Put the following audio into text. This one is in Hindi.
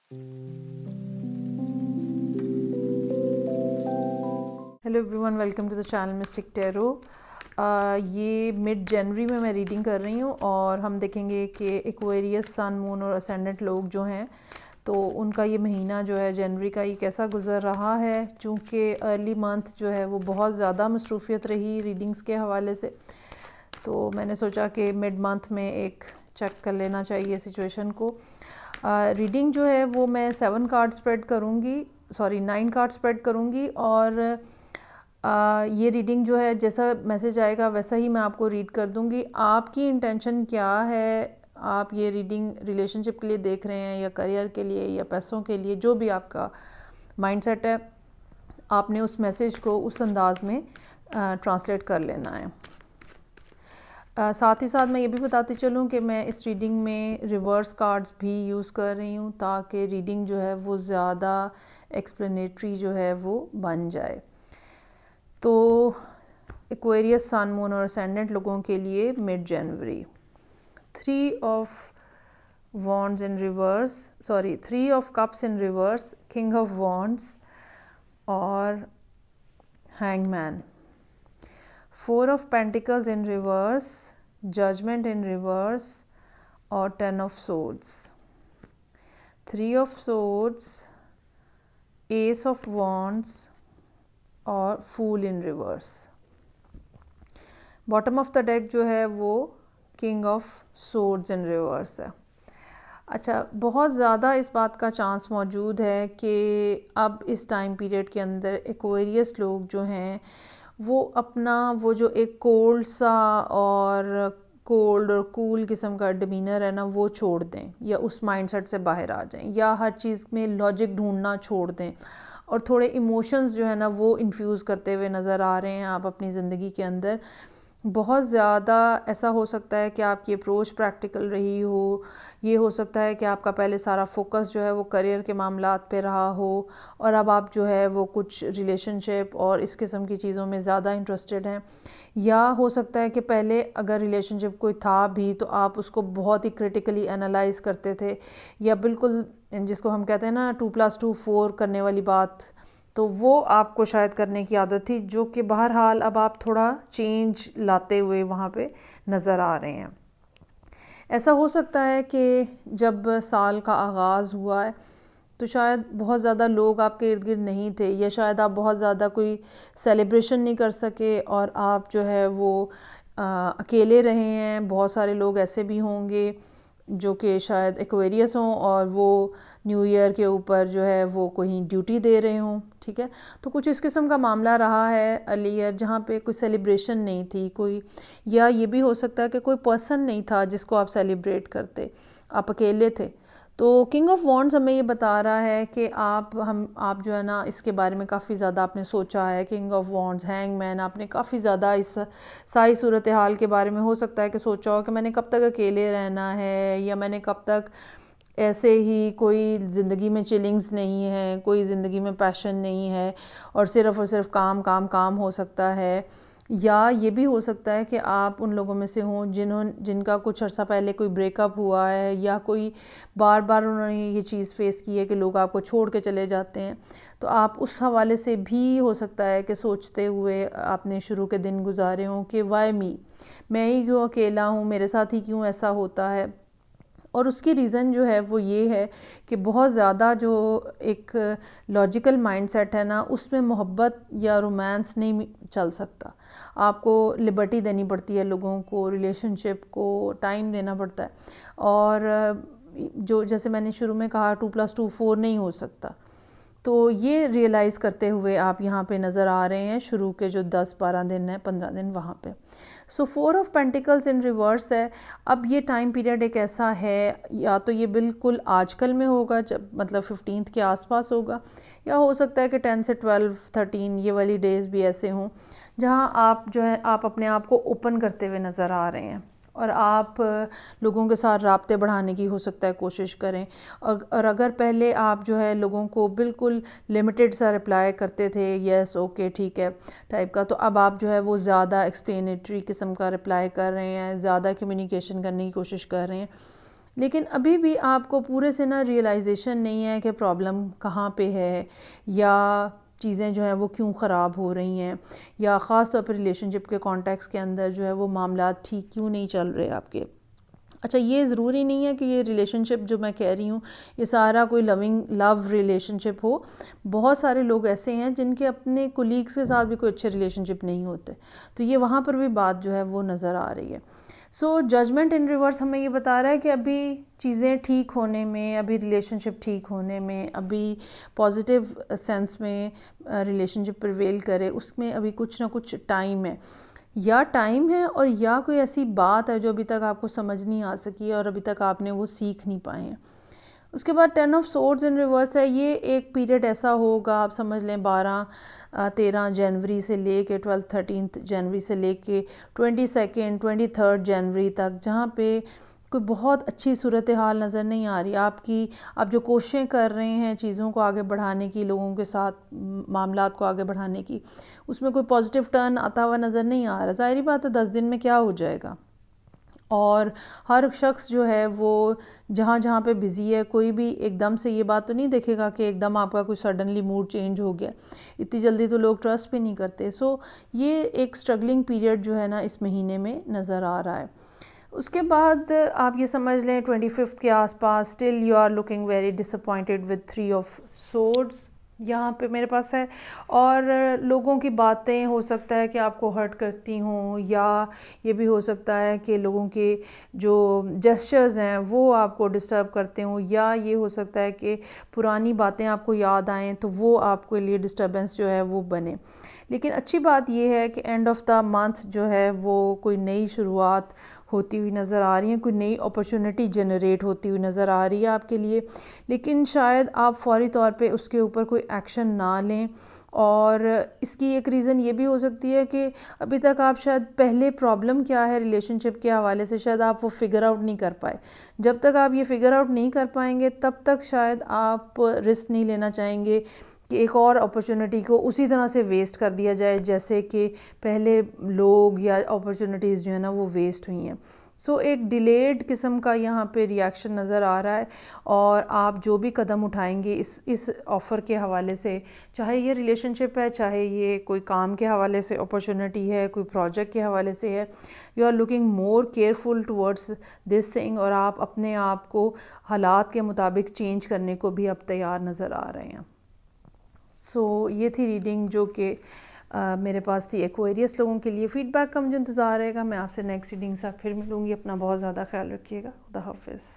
Hello everyone, welcome to the channel mystic tarot. ये मिड जनवरी में मैं रीडिंग कर रही हूँ और हम देखेंगे कि एक्वेरियस सन मून और असेंडेंट लोग जो हैं तो उनका ये महीना जो है जनवरी का ये कैसा गुजर रहा है। चूँकि अर्ली मंथ जो है वो बहुत ज़्यादा मसरूफियत रही रीडिंग्स के हवाले से, तो मैंने सोचा कि मिड मंथ में एक चेक कर लेना चाहिए सिचुएशन को। रीडिंग जो है वो मैं 7 कार्ड स्प्रेड करूँगी, 9 कार्ड स्प्रेड करूँगी और ये रीडिंग जो है जैसा मैसेज आएगा वैसा ही मैं आपको रीड कर दूँगी। आपकी इंटेंशन क्या है, आप ये रीडिंग रिलेशनशिप के लिए देख रहे हैं या करियर के लिए या पैसों के लिए, जो भी आपका माइंडसेट है, आपने उस मैसेज को उस अंदाज में ट्रांसलेट कर लेना है। साथ ही साथ मैं ये भी बताती चलूँ कि मैं इस रीडिंग में रिवर्स कार्ड्स भी यूज़ कर रही हूँ ताकि रीडिंग जो है वो ज़्यादा एक्सप्लेनेटरी जो है वो बन जाए। तो एक्वेरियस सन मून और असेंडेंट लोगों के लिए मिड जनवरी 3 of wands in reverse, 3 of cups in reverse, king of wands और hangman, 4 of pentacles in reverse, judgement in reverse और 10 of swords, 3 of swords, ace of wands और fool in reverse. Bottom of the deck जो है वो king of swords in reverse है। अच्छा, बहुत ज़्यादा इस बात का चांस मौजूद है कि अब इस टाइम पीरियड के अंदर एक्वेरियस लोग जो हैं वो अपना वो जो एक कोल्ड और कूल किस्म का डिमीनर है ना वो छोड़ दें या उस माइंडसेट से बाहर आ जाएं या हर चीज़ में लॉजिक ढूंढना छोड़ दें और थोड़े इमोशंस जो है ना वो इन्फ्यूज़ करते हुए नज़र आ रहे हैं आप अपनी ज़िंदगी के अंदर। बहुत ज़्यादा ऐसा हो सकता है कि आपकी अप्रोच प्रैक्टिकल रही हो, ये हो सकता है कि आपका पहले सारा फोकस जो है वो करियर के मामलात पे रहा हो और अब आप जो है वो कुछ रिलेशनशिप और इस किस्म की चीज़ों में ज़्यादा इंटरेस्टेड हैं, या हो सकता है कि पहले अगर रिलेशनशिप कोई था भी तो आप उसको बहुत ही क्रिटिकली एनालाइज करते थे या बिल्कुल जिसको हम कहते हैं ना 2+2 4 करने वाली बात, तो वो आपको शायद करने की आदत थी, जो कि बहरहाल अब आप थोड़ा चेंज लाते हुए वहाँ पे नज़र आ रहे हैं। ऐसा हो सकता है कि जब साल का आगाज़ हुआ है तो शायद बहुत ज़्यादा लोग आपके इर्द गिर्द नहीं थे या शायद आप बहुत ज़्यादा कोई सेलिब्रेशन नहीं कर सके और आप जो है वो अकेले रहे हैं। बहुत सारे लोग ऐसे भी होंगे जो कि शायद एक्वेरियस हों और वो न्यू ईयर के ऊपर जो है वो कोई ड्यूटी दे रहे हों, ठीक है। तो कुछ इस किस्म का मामला रहा है अर्ली ईयर जहाँ पे कोई सेलिब्रेशन नहीं थी कोई, या ये भी हो सकता है कि कोई पर्सन नहीं था जिसको आप सेलिब्रेट करते, आप अकेले थे। तो किंग ऑफ वॉन्ड्स हमें ये बता रहा है कि आप जो है ना इसके बारे में काफ़ी ज़्यादा आपने सोचा है। किंग ऑफ वॉन्ड्स, हैंगमैन, आपने काफ़ी ज़्यादा इस सारी सूरत हाल के बारे में हो सकता है कि सोचा हो कि मैंने कब तक अकेले रहना है या मैंने कब तक ऐसे ही, कोई ज़िंदगी में चिलिंग्स नहीं है, कोई ज़िंदगी में पैशन नहीं है और सिर्फ काम काम काम हो सकता है। या ये भी हो सकता है कि आप उन लोगों में से हों जिनका कुछ अर्सा पहले कोई ब्रेकअप हुआ है या कोई बार बार उन्होंने ये चीज़ फेस की है कि लोग आपको छोड़ के चले जाते हैं, तो आप उस हवाले से भी हो सकता है कि सोचते हुए आपने शुरू के दिन गुजारे हों कि वाई मी, मैं ही क्यों अकेला हूँ, मेरे साथ ही क्यों ऐसा होता है। और उसकी रीज़न जो है वो ये है कि बहुत ज़्यादा जो एक लॉजिकल माइंडसेट है ना उसमें मोहब्बत या रोमांस नहीं चल सकता। आपको लिबर्टी देनी पड़ती है, लोगों को, रिलेशनशिप को टाइम देना पड़ता है और जो जैसे मैंने शुरू में कहा 2+2 4 नहीं हो सकता। तो ये रियलाइज़ करते हुए आप यहाँ पे नज़र आ रहे हैं शुरू के जो 10-12 दिन हैं, 15 दिन वहाँ पे। सो 4 ऑफ पेंटिकल्स इन रिवर्स है। अब ये टाइम पीरियड एक ऐसा है, या तो ये बिल्कुल आजकल में होगा जब मतलब 15th के आसपास होगा, या हो सकता है कि 10 से 12, 13 ये वाली डेज़ भी ऐसे हों जहाँ आप जो है आप अपने आप को ओपन करते हुए नज़र आ रहे हैं और आप लोगों के साथ राब्ते बढ़ाने की हो सकता है कोशिश करें। और अगर पहले आप जो है लोगों को बिल्कुल लिमिटेड सा रिप्लाई करते थे, यस ओके ठीक है टाइप का, तो अब आप जो है वो ज़्यादा एक्सप्लेनेटरी किस्म का रिप्लाई कर रहे हैं, ज़्यादा कम्युनिकेशन करने की कोशिश कर रहे हैं। लेकिन अभी भी आपको पूरे से ना रियलाइजेशन नहीं है कि प्रॉब्लम कहाँ पे है, या चीज़ें जो है वो क्यों ख़राब हो रही हैं, या ख़ास तौर पर रिलेशनशिप के कॉन्टेक्स्ट के अंदर जो है वो मामला ठीक क्यों नहीं चल रहे आपके। अच्छा, ये ज़रूरी नहीं है कि ये रिलेशनशिप जो मैं कह रही हूँ ये सारा कोई लव रिलेशनशिप हो। बहुत सारे लोग ऐसे हैं जिनके अपने कोलीग्स के साथ भी कोई अच्छे रिलेशनशिप नहीं होते, तो ये वहाँ पर भी बात जो है वो नज़र आ रही है। सो जजमेंट इन रिवर्स हमें ये बता रहा है कि अभी चीज़ें ठीक होने में, अभी रिलेशनशिप ठीक होने में, अभी पॉजिटिव सेंस में रिलेशनशिप प्रिवेल करे, उसमें अभी कुछ ना कुछ टाइम है, या टाइम है और या कोई ऐसी बात है जो अभी तक आपको समझ नहीं आ सकी है और अभी तक आपने वो सीख नहीं पाए हैं। उसके बाद 10 ऑफ सोर्ड्स इन रिवर्स है। ये एक पीरियड ऐसा होगा, आप समझ लें 13 जनवरी से ले कर 13 जनवरी से ले कर 22 जनवरी तक, जहाँ पे कोई बहुत अच्छी सूरत हाल नज़र नहीं आ रही आपकी। आप जो कोशिशें कर रहे हैं चीज़ों को आगे बढ़ाने की, लोगों के साथ मामलात को आगे बढ़ाने की, उसमें कोई पॉजिटिव टर्न आता हुआ नज़र नहीं आ रहा। ज़ाहिर बात है 10 दिन में क्या हो जाएगा, और हर शख्स जो है वो जहाँ जहाँ पे बिज़ी है, कोई भी एकदम से ये बात तो नहीं देखेगा कि एकदम आपका कोई सडनली मूड चेंज हो गया। इतनी जल्दी तो लोग ट्रस्ट भी नहीं करते। सो ये एक स्ट्रगलिंग पीरियड जो है ना इस महीने में नज़र आ रहा है। उसके बाद आप ये समझ लें 25 के आसपास still you are looking very disappointed with 3 of swords यहाँ पे मेरे पास है। और लोगों की बातें हो सकता है कि आपको हर्ट करती हों, या ये भी हो सकता है कि लोगों के जो जेस्चर्स हैं वो आपको डिस्टर्ब करते हों, या ये हो सकता है कि पुरानी बातें आपको याद आएँ तो वो आपके लिए डिस्टर्बेंस जो है वो बने। लेकिन अच्छी बात यह है कि एंड ऑफ द मंथ जो है वो कोई नई शुरुआत होती हुई नज़र आ रही है, कोई नई अपॉर्चुनिटी जनरेट होती हुई नज़र आ रही है आपके लिए। लेकिन शायद आप फौरी तौर पे उसके ऊपर कोई एक्शन ना लें, और इसकी एक रीज़न ये भी हो सकती है कि अभी तक आप शायद पहले प्रॉब्लम क्या है रिलेशनशिप के हवाले से शायद आप वो फिगर आउट नहीं कर पाए। जब तक आप ये फिगर आउट नहीं कर पाएंगे तब तक शायद आप रिस्क नहीं लेना चाहेंगे कि एक और अपॉर्चुनिटी को उसी तरह से वेस्ट कर दिया जाए जैसे कि पहले लोग या अपॉर्चुनिटीज़ जो है ना वो वेस्ट हुई हैं। सो एक डिलेड किस्म का यहाँ पे रिएक्शन नज़र आ रहा है, और आप जो भी कदम उठाएंगे इस ऑफ़र के हवाले से, चाहे ये रिलेशनशिप है, चाहे ये कोई काम के हवाले से अपॉर्चुनिटी है, कोई प्रोजेक्ट के हवाले से है, you are looking more careful towards this thing, और आप अपने आप को हालात के मुताबिक चेंज करने को भी अब तैयार नज़र आ रहे हैं। सो ये थी रीडिंग जो कि मेरे पास थी एक्वेरियस लोगों के लिए। फ़ीडबैक का मुझे इंतज़ार रहेगा। मैं आपसे नेक्स्ट रीडिंग से फिर मिलूँगी। अपना बहुत ज़्यादा ख्याल रखिएगा। खुदा हाफ़िज़।